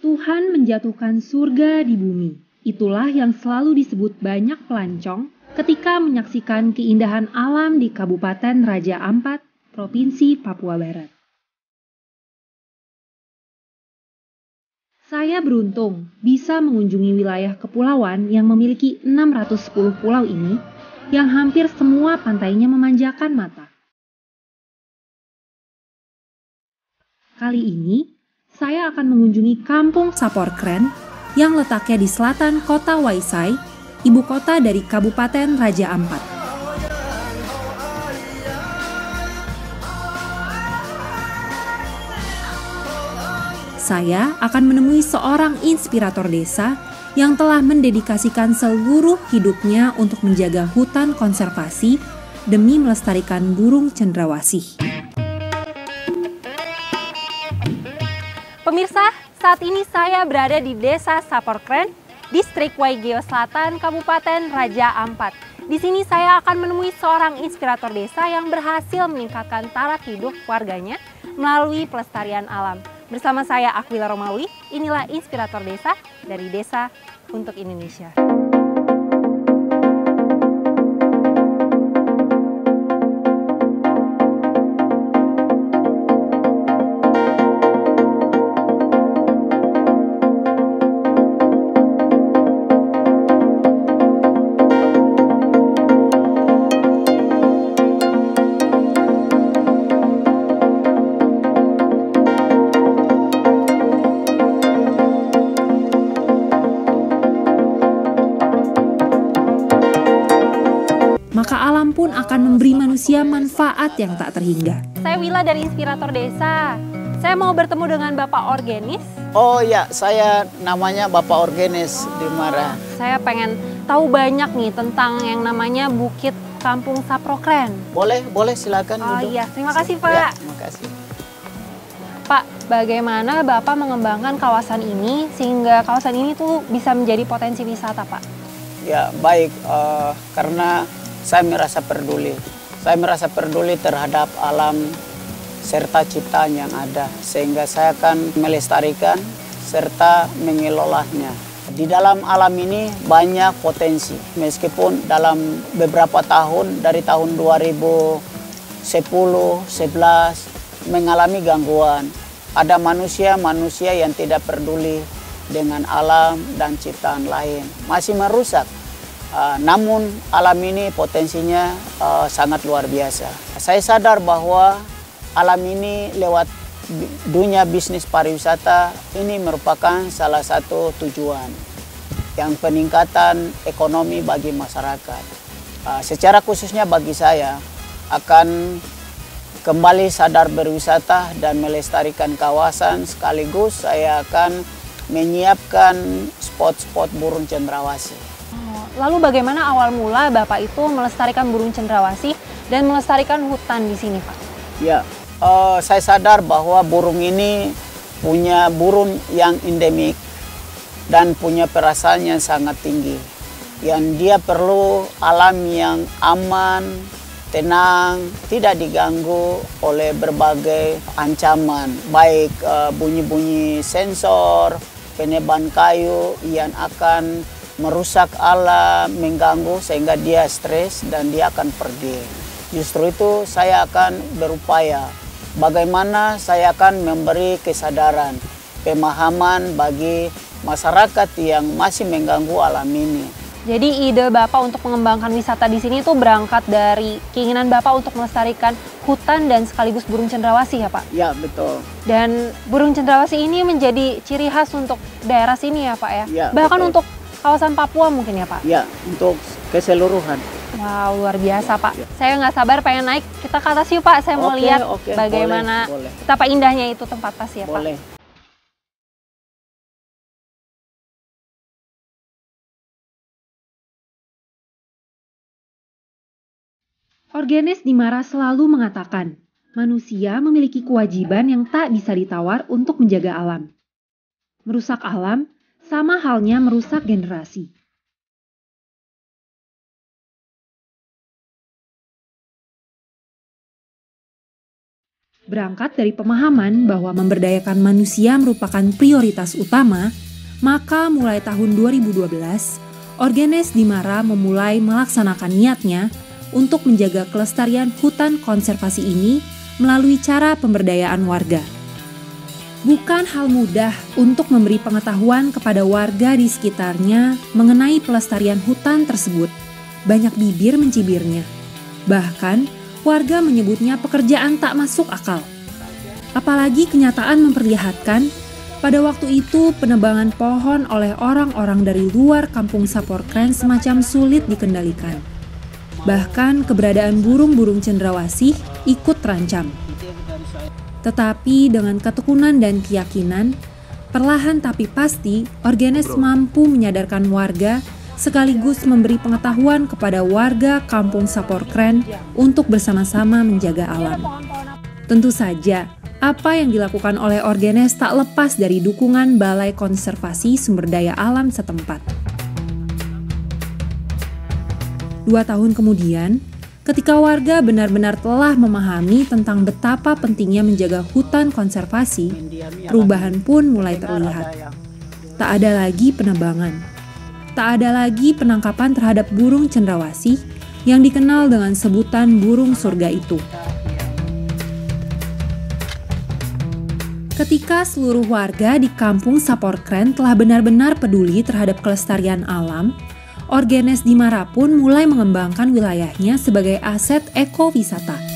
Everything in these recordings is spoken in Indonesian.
Tuhan menjatuhkan surga di bumi. Itulah yang selalu disebut banyak pelancong ketika menyaksikan keindahan alam di Kabupaten Raja Ampat, Provinsi Papua Barat. Saya beruntung bisa mengunjungi wilayah kepulauan yang memiliki 610 pulau ini, yang hampir semua pantainya memanjakan mata. Kali ini, saya akan mengunjungi Kampung Saporkren yang letaknya di selatan kota Waisai, ibu kota dari Kabupaten Raja Ampat. Saya akan menemui seorang inspirator desa yang telah mendedikasikan seluruh hidupnya untuk menjaga hutan konservasi demi melestarikan burung cendrawasih. Pemirsa, saat ini saya berada di Desa Saporkren, Distrik Waigeo Selatan, Kabupaten Raja Ampat. Di sini saya akan menemui seorang inspirator desa yang berhasil meningkatkan taraf hidup warganya melalui pelestarian alam. Bersama saya Aquila Romawi, inilah inspirator desa dari Desa untuk Indonesia. Maka alam pun akan memberi manusia manfaat yang tak terhingga. Saya Wila dari Inspirator Desa. Saya mau bertemu dengan Bapak Organis. Oh ya, saya namanya Bapak Organis Dimara. Saya pengen tahu banyak nih tentang yang namanya Bukit Kampung Saporkren. Boleh silakan. Oh duduk. iya, terima kasih Pak. Ya, terima kasih. Pak, bagaimana Bapak mengembangkan kawasan ini sehingga kawasan ini tuh bisa menjadi potensi wisata, Pak? Ya, baik. Karena saya merasa peduli. Saya merasa peduli terhadap alam serta ciptaan yang ada. Sehingga saya akan melestarikan serta mengelolanya. Di dalam alam ini banyak potensi. Meskipun dalam beberapa tahun, dari tahun 2010, 11, mengalami gangguan. Ada manusia yang tidak peduli dengan alam dan ciptaan lain. Masih merusak. Namun alam ini potensinya sangat luar biasa. Saya sadar bahwa alam ini lewat dunia bisnis pariwisata ini merupakan salah satu tujuan yang peningkatan ekonomi bagi masyarakat. Secara khususnya bagi saya akan kembali sadar berwisata dan melestarikan kawasan, sekaligus saya akan menyiapkan spot-spot burung cendrawasih. Lalu bagaimana awal mula Bapak itu melestarikan burung cendrawasih dan melestarikan hutan di sini, Pak? Ya, saya sadar bahwa burung ini punya burung yang endemik dan punya perasaan yang sangat tinggi. Yang dia perlu alam yang aman, tenang, tidak diganggu oleh berbagai ancaman, baik bunyi-bunyi sensor, peneban kayu yang akan merusak alam, mengganggu sehingga dia stres dan dia akan pergi. Justru itu saya akan berupaya bagaimana saya akan memberi kesadaran, pemahaman bagi masyarakat yang masih mengganggu alam ini. Jadi ide Bapak untuk mengembangkan wisata di sini itu berangkat dari keinginan Bapak untuk melestarikan hutan dan sekaligus burung cendrawasih ya Pak? Ya, betul. Dan burung cendrawasih ini menjadi ciri khas untuk daerah sini ya Pak ya? Ya, bahkan betul. untuk kawasan Papua mungkin ya Pak? Ya, untuk keseluruhan. Wow, luar biasa Pak. Ya. Saya nggak sabar pengen naik. Kita ke atas yuk Pak, saya mau lihat bagaimana boleh. betapa indahnya itu tempat tas ya Boleh. Pak. Organis Dimara selalu mengatakan, manusia memiliki kewajiban yang tak bisa ditawar untuk menjaga alam. Merusak alam sama halnya merusak generasi. Berangkat dari pemahaman bahwa memberdayakan manusia merupakan prioritas utama, maka mulai tahun 2012, Orgenes Dimara memulai melaksanakan niatnya untuk menjaga kelestarian hutan konservasi ini melalui cara pemberdayaan warga. Bukan hal mudah untuk memberi pengetahuan kepada warga di sekitarnya mengenai pelestarian hutan tersebut. Banyak bibir mencibirnya. Bahkan, warga menyebutnya pekerjaan tak masuk akal. Apalagi kenyataan memperlihatkan, pada waktu itu penebangan pohon oleh orang-orang dari luar kampung Saporkren semacam sulit dikendalikan. Bahkan keberadaan burung-burung cendrawasih ikut terancam. Tetapi dengan ketekunan dan keyakinan, perlahan tapi pasti Orgenes mampu menyadarkan warga sekaligus memberi pengetahuan kepada warga kampung Saporkren untuk bersama-sama menjaga alam. Tentu saja, apa yang dilakukan oleh Orgenes tak lepas dari dukungan Balai Konservasi Sumber Daya Alam setempat. 2 tahun kemudian, ketika warga benar-benar telah memahami tentang betapa pentingnya menjaga hutan konservasi, perubahan pun mulai terlihat. Tak ada lagi penebangan. Tak ada lagi penangkapan terhadap burung cendrawasih yang dikenal dengan sebutan burung surga itu. Ketika seluruh warga di kampung Saporkren telah benar-benar peduli terhadap kelestarian alam, Orgenes Dimara pun mulai mengembangkan wilayahnya sebagai aset ekowisata.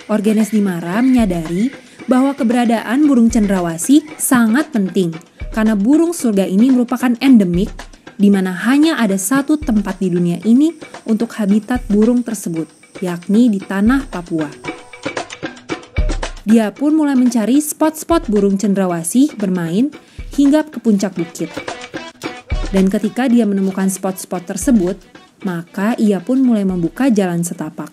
Orgenes Dimara menyadari bahwa keberadaan burung cendrawasih sangat penting karena burung surga ini merupakan endemik di mana hanya ada satu tempat di dunia ini untuk habitat burung tersebut, yakni di tanah Papua. Dia pun mulai mencari spot-spot burung cendrawasih bermain hingga ke puncak bukit. Dan ketika dia menemukan spot-spot tersebut, maka ia pun mulai membuka jalan setapak.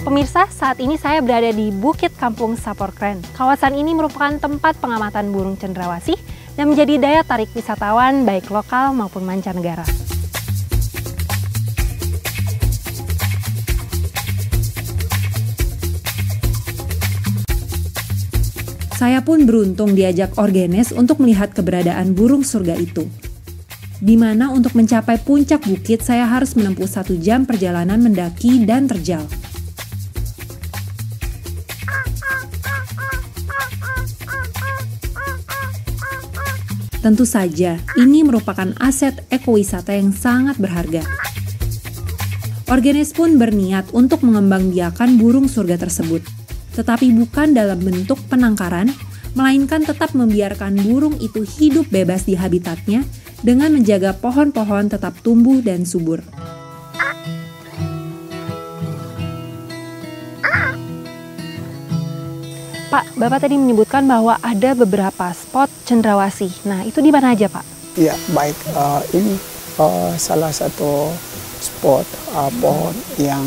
Pemirsa, saat ini saya berada di Bukit Kampung Saporkren. Kawasan ini merupakan tempat pengamatan burung cendrawasih dan menjadi daya tarik wisatawan baik lokal maupun mancanegara. Saya pun beruntung diajak Orgenes untuk melihat keberadaan burung surga itu. Di mana untuk mencapai puncak bukit saya harus menempuh 1 jam perjalanan mendaki dan terjal. Tentu saja, ini merupakan aset ekowisata yang sangat berharga. Orgenes pun berniat untuk mengembangbiakan burung surga tersebut, tetapi bukan dalam bentuk penangkaran, melainkan tetap membiarkan burung itu hidup bebas di habitatnya dengan menjaga pohon-pohon tetap tumbuh dan subur. Pak, Bapak tadi menyebutkan bahwa ada beberapa spot cendrawasih. Nah, itu di mana aja, Pak? Ya, baik. Ini salah satu spot pohon yang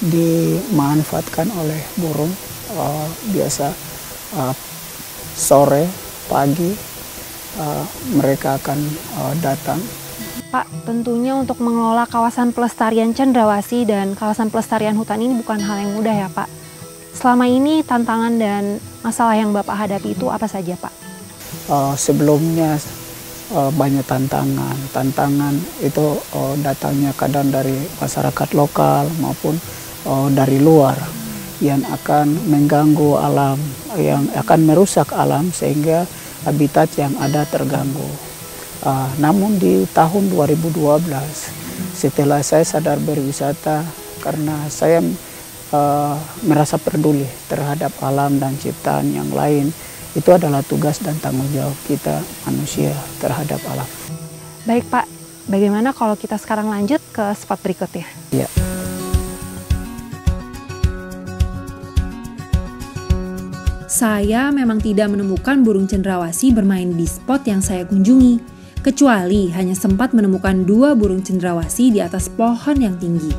dimanfaatkan oleh burung. Biasa sore, pagi, mereka akan datang. Pak, tentunya untuk mengelola kawasan pelestarian cendrawasih dan kawasan pelestarian hutan ini bukan hal yang mudah ya, Pak. Selama ini tantangan dan masalah yang Bapak hadapi itu apa saja, Pak? Sebelumnya banyak tantangan. Tantangan itu datangnya kadang dari masyarakat lokal maupun dari luar yang akan mengganggu alam, yang akan merusak alam sehingga habitat yang ada terganggu. Namun di tahun 2012 setelah saya sadar berwisata karena saya merasa peduli terhadap alam dan ciptaan yang lain, itu adalah tugas dan tanggung jawab kita manusia terhadap alam. Baik Pak, Bagaimana kalau kita sekarang lanjut ke spot berikutnya? Ya. Saya memang tidak menemukan burung cendrawasih bermain di spot yang saya kunjungi, kecuali hanya sempat menemukan 2 burung cendrawasih di atas pohon yang tinggi.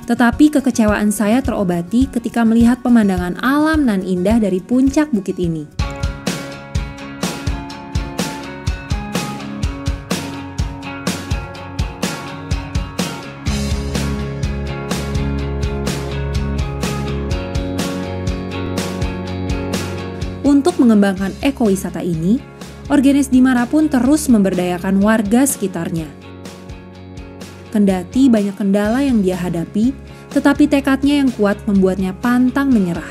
Tetapi kekecewaan saya terobati ketika melihat pemandangan alam nan indah dari puncak bukit ini. Untuk mengembangkan ekowisata ini, Orgenes Dimara pun terus memberdayakan warga sekitarnya. Kendati banyak kendala yang dia hadapi, tetapi tekadnya yang kuat membuatnya pantang menyerah.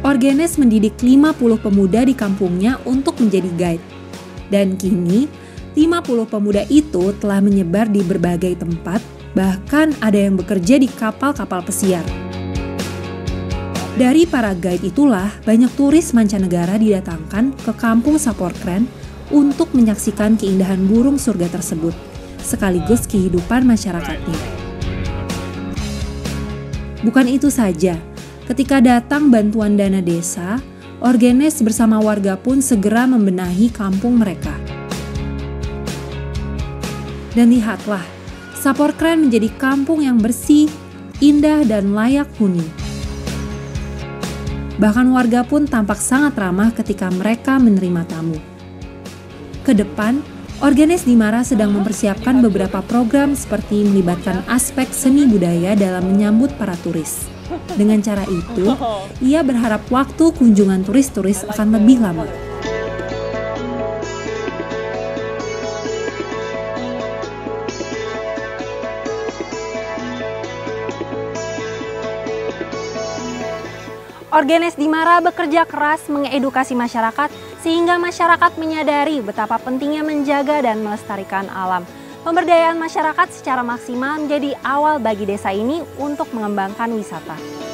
Orgenes mendidik 50 pemuda di kampungnya untuk menjadi guide. Dan kini, 50 pemuda itu telah menyebar di berbagai tempat, bahkan ada yang bekerja di kapal-kapal pesiar. Dari para guide itulah banyak turis mancanegara didatangkan ke kampung Saporkren untuk menyaksikan keindahan burung surga tersebut, sekaligus kehidupan masyarakatnya. Bukan itu saja, ketika datang bantuan dana desa, Orgenes bersama warga pun segera membenahi kampung mereka. Dan lihatlah, Saporkren menjadi kampung yang bersih, indah, dan layak huni. Bahkan warga pun tampak sangat ramah ketika mereka menerima tamu. Ke depan, Orgenes Dimara sedang mempersiapkan beberapa program seperti melibatkan aspek seni budaya dalam menyambut para turis. Dengan cara itu, ia berharap waktu kunjungan turis-turis akan lebih lama. Orgenes Dimara bekerja keras mengedukasi masyarakat sehingga masyarakat menyadari betapa pentingnya menjaga dan melestarikan alam. Pemberdayaan masyarakat secara maksimal menjadi awal bagi desa ini untuk mengembangkan wisata.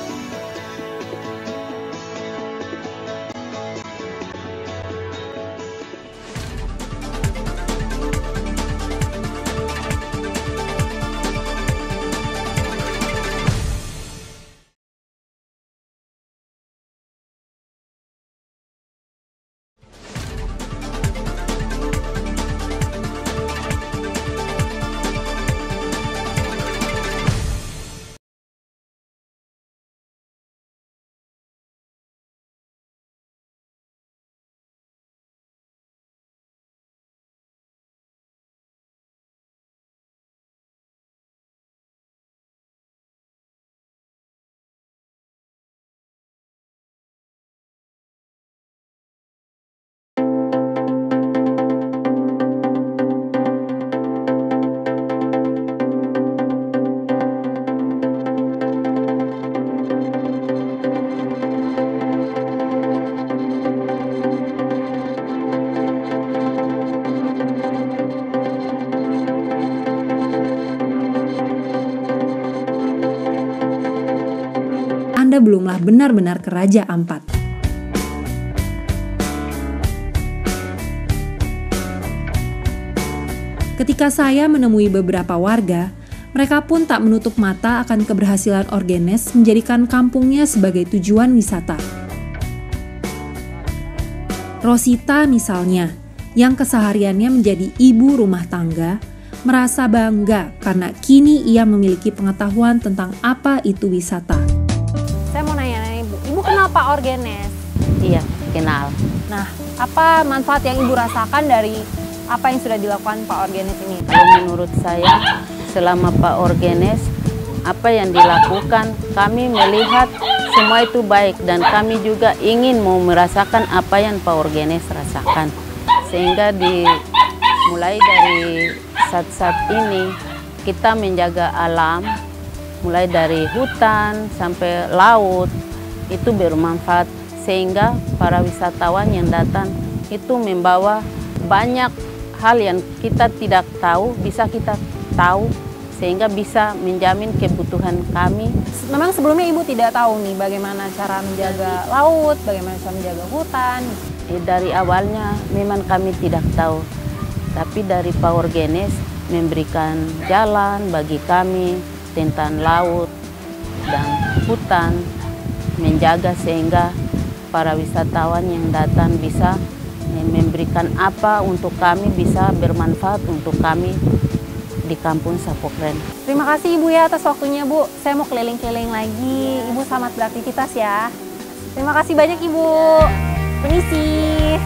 Anda belumlah benar-benar ke Raja Ampat. Ketika saya menemui beberapa warga, mereka pun tak menutup mata akan keberhasilan Orgenes menjadikan kampungnya sebagai tujuan wisata. Rosita misalnya, yang kesehariannya menjadi ibu rumah tangga, merasa bangga karena kini ia memiliki pengetahuan tentang apa itu wisata. Saya mau nanya nih Bu, Ibu kenal Pak Orgenes? Iya, kenal. Nah, apa manfaat yang Ibu rasakan dari apa yang sudah dilakukan Pak Orgenes ini? Kalau menurut saya, selama Pak Orgenes, apa yang dilakukan, kami melihat semua itu baik dan kami juga ingin mau merasakan apa yang Pak Orgenes rasakan. Sehingga mulai dari saat-saat ini, kita menjaga alam, mulai dari hutan sampai laut, itu bermanfaat sehingga para wisatawan yang datang itu membawa banyak hal yang kita tidak tahu, bisa kita tahu sehingga bisa menjamin kebutuhan kami. Memang sebelumnya Ibu tidak tahu nih bagaimana cara menjaga laut, bagaimana cara menjaga hutan. Dari awalnya memang kami tidak tahu, tapi dari Pak Orgenes memberikan jalan bagi kami tentang laut dan hutan, menjaga sehingga para wisatawan yang datang bisa memberikan apa untuk kami, bisa bermanfaat untuk kami di Kampung Sapokren. Terima kasih Ibu ya atas waktunya Bu. Saya mau keliling-keliling lagi. Ibu selamat beraktivitas ya. Terima kasih banyak Ibu. Permisi.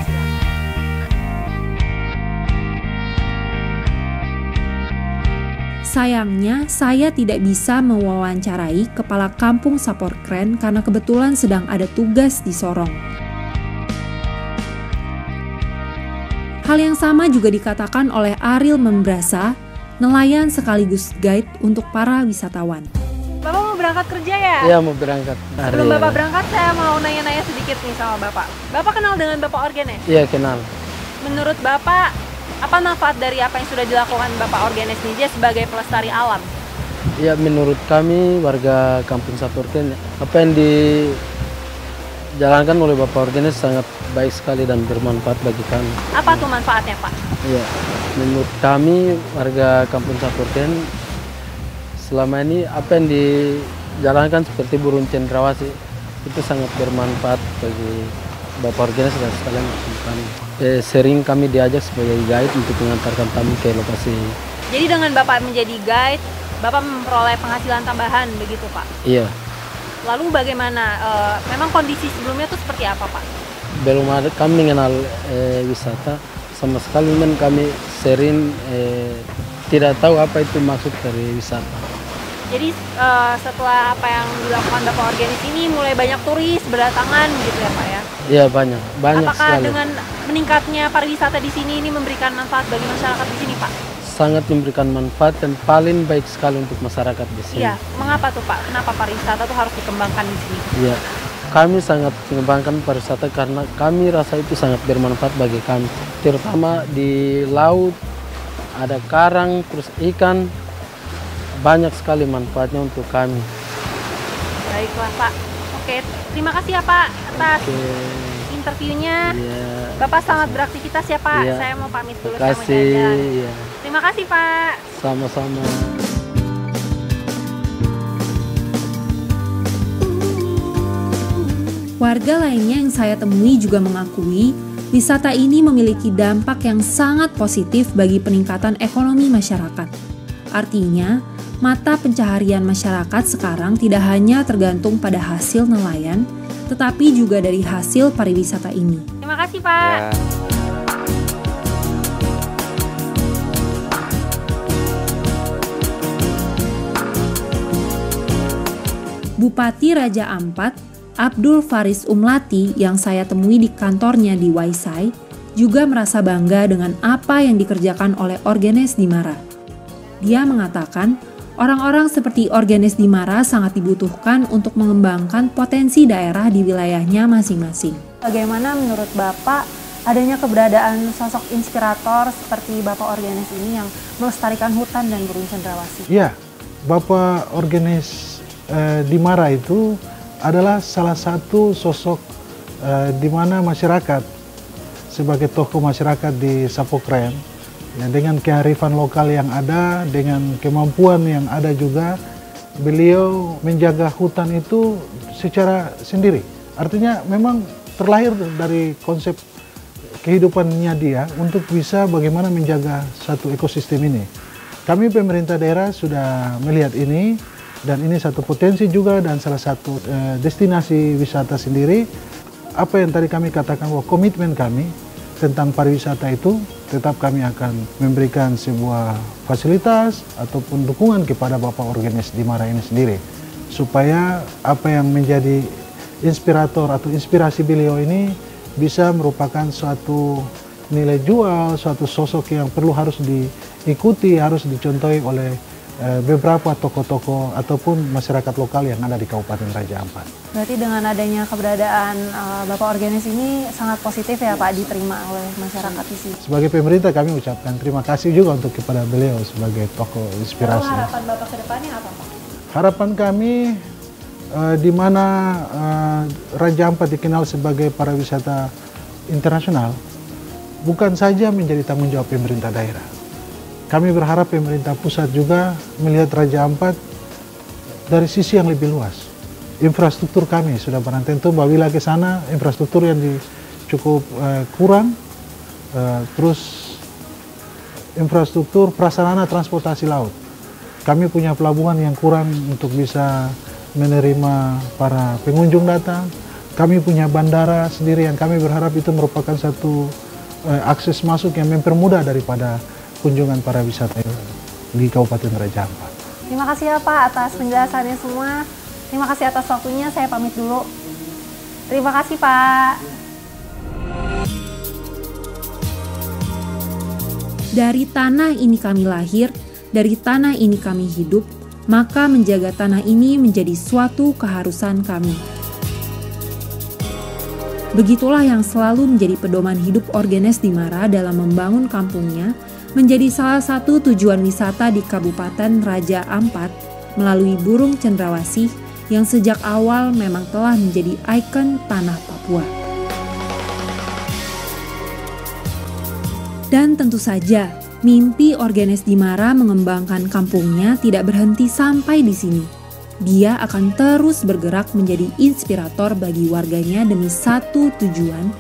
Sayangnya, saya tidak bisa mewawancarai Kepala Kampung Sapokren karena kebetulan sedang ada tugas di Sorong. Hal yang sama juga dikatakan oleh Ariel Membrasa, nelayan sekaligus guide untuk para wisatawan. Bapak mau berangkat kerja ya? Iya, mau berangkat. Sebelum Bapak berangkat, saya mau nanya-nanya sedikit nih sama Bapak. Bapak kenal dengan Bapak Orgenes? Iya, kenal. Menurut Bapak, apa manfaat dari apa yang sudah dilakukan Bapak Orgenes ini sebagai pelestari alam? Ya, menurut kami warga Kampung Sapokren, apa yang dijalankan oleh Bapak Orgenes sangat baik sekali dan bermanfaat bagi kami. Apa tuh manfaatnya, Pak? Ya, menurut kami warga Kampung Sapokren selama ini apa yang dijalankan seperti burung cendrawasih itu sangat bermanfaat bagi Bapak Orgenes dan sekalian kami. Sering kami diajak sebagai guide untuk mengantarkan tamu ke lokasi. Jadi dengan Bapak menjadi guide, Bapak memperoleh penghasilan tambahan begitu Pak? Iya. Lalu bagaimana, memang kondisi sebelumnya itu seperti apa Pak? Belum ada kami mengenal wisata sama sekali, memang kami sering tidak tahu apa itu maksud dari wisata. Jadi setelah apa yang dilakukan Bapak Orgenes ini mulai banyak turis berdatangan gitu ya Pak ya? Iya, banyak Apakah sekali. dengan meningkatnya pariwisata di sini ini memberikan manfaat bagi masyarakat di sini Pak? Sangat memberikan manfaat dan paling baik sekali untuk masyarakat di sini. Iya, mengapa tuh Pak? Kenapa pariwisata tuh harus dikembangkan di sini? Iya, kami sangat mengembangkan pariwisata karena kami rasa itu sangat bermanfaat bagi kami. Terutama di laut, ada karang, terus ikan, banyak sekali manfaatnya untuk kami. Baiklah Pak. Oke, terima kasih ya Pak atas interviewnya. Iya. Bapak selamat beraktivitas ya Pak. Iya. Saya mau pamit dulu Terima sama kasih. jalan-jalan. Iya. Terima kasih Pak. Sama-sama. Warga lainnya yang saya temui juga mengakui wisata ini memiliki dampak yang sangat positif bagi peningkatan ekonomi masyarakat. Artinya, mata pencaharian masyarakat sekarang tidak hanya tergantung pada hasil nelayan, tetapi juga dari hasil pariwisata ini. Terima kasih Pak. Ya. Bupati Raja Ampat, Abdul Faris Umlati yang saya temui di kantornya di Waisai, juga merasa bangga dengan apa yang dikerjakan oleh Orgenes Dimara. Dia mengatakan, orang-orang seperti Orgenes Dimara sangat dibutuhkan untuk mengembangkan potensi daerah di wilayahnya masing-masing. Bagaimana menurut Bapak adanya keberadaan sosok inspirator seperti Bapak Orgenes ini yang melestarikan hutan dan burung cendrawasih? Ya, Bapak Orgenes Dimara itu adalah salah satu sosok di mana masyarakat sebagai tokoh masyarakat di Sapokren, ya, dengan kearifan lokal yang ada, dengan kemampuan yang ada juga, beliau menjaga hutan itu secara sendiri. Artinya memang terlahir dari konsep kehidupannya dia untuk bisa bagaimana menjaga satu ekosistem ini. Kami pemerintah daerah sudah melihat ini, dan ini satu potensi juga dan salah satu destinasi wisata sendiri. Apa yang tadi kami katakan bahwa komitmen kami tentang pariwisata itu tetap kami akan memberikan sebuah fasilitas ataupun dukungan kepada Bapak Orgenes Dimara ini sendiri, supaya apa yang menjadi inspirator atau inspirasi beliau ini bisa merupakan suatu nilai jual, suatu sosok yang perlu harus diikuti, harus dicontohi oleh beberapa tokoh-tokoh ataupun masyarakat lokal yang ada di Kabupaten Raja Ampat. Berarti dengan adanya keberadaan Bapak Orgenes ini sangat positif ya Pak, diterima oleh masyarakat di sini. Sebagai pemerintah kami ucapkan terima kasih juga untuk kepada beliau sebagai tokoh inspirasi. Lalu harapan Bapak ke depannya apa Pak? Harapan kami di mana Raja Ampat dikenal sebagai pariwisata internasional, bukan saja menjadi tanggung jawab pemerintah daerah. Kami berharap pemerintah pusat juga melihat Raja Ampat dari sisi yang lebih luas. Infrastruktur kami sudah barang tentu apabila ke sana infrastruktur yang cukup kurang, terus infrastruktur prasarana transportasi laut. Kami punya pelabuhan yang kurang untuk bisa menerima para pengunjung datang. Kami punya bandara sendiri yang kami berharap itu merupakan satu akses masuk yang mempermudah daripada kunjungan para wisata di Kabupaten Raja Ampat. Terima kasih ya Pak atas penjelasannya semua. Terima kasih atas waktunya, saya pamit dulu. Terima kasih Pak. Dari tanah ini kami lahir, dari tanah ini kami hidup, maka menjaga tanah ini menjadi suatu keharusan kami. Begitulah yang selalu menjadi pedoman hidup Orgenes Dimara dalam membangun kampungnya menjadi salah satu tujuan wisata di Kabupaten Raja Ampat melalui burung cendrawasih yang sejak awal memang telah menjadi ikon tanah Papua. Dan tentu saja, mimpi Orgenes Dimara mengembangkan kampungnya tidak berhenti sampai di sini. Dia akan terus bergerak menjadi inspirator bagi warganya demi satu tujuan,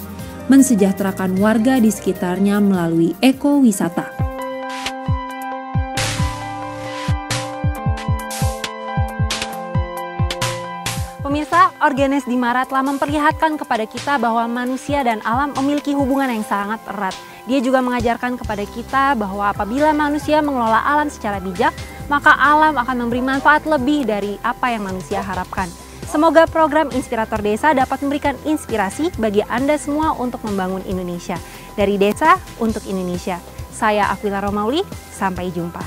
mensejahterakan warga di sekitarnya melalui ekowisata. Pemirsa, Orgenes Dimara telah memperlihatkan kepada kita bahwa manusia dan alam memiliki hubungan yang sangat erat. Dia juga mengajarkan kepada kita bahwa apabila manusia mengelola alam secara bijak, maka alam akan memberi manfaat lebih dari apa yang manusia harapkan. Semoga program Inspirator Desa dapat memberikan inspirasi bagi Anda semua untuk membangun Indonesia. Dari desa untuk Indonesia. Saya Aquila Romauli, sampai jumpa.